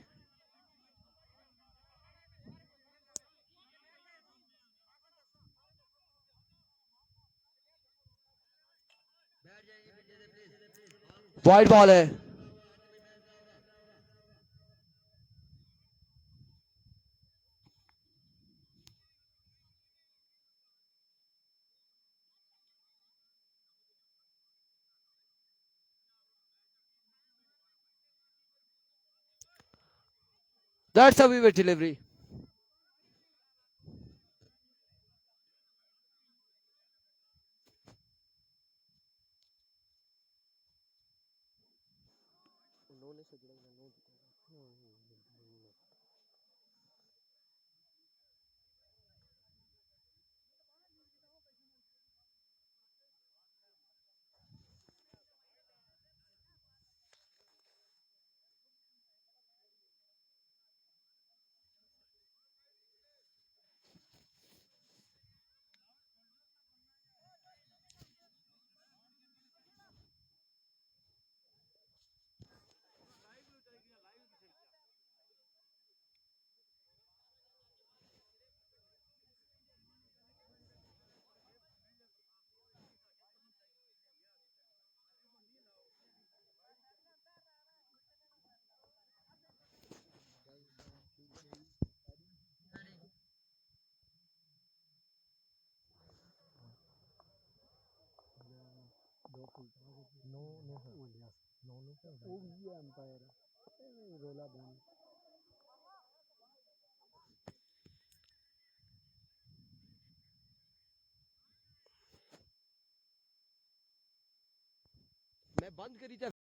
Wide ball है। That's a vivid delivery. उन्होंने सोचा कि नो जीतेगा। दो फुल नो नो है नो नो से वो भी एम्पायर है रोला बंद मैं बंद करी था।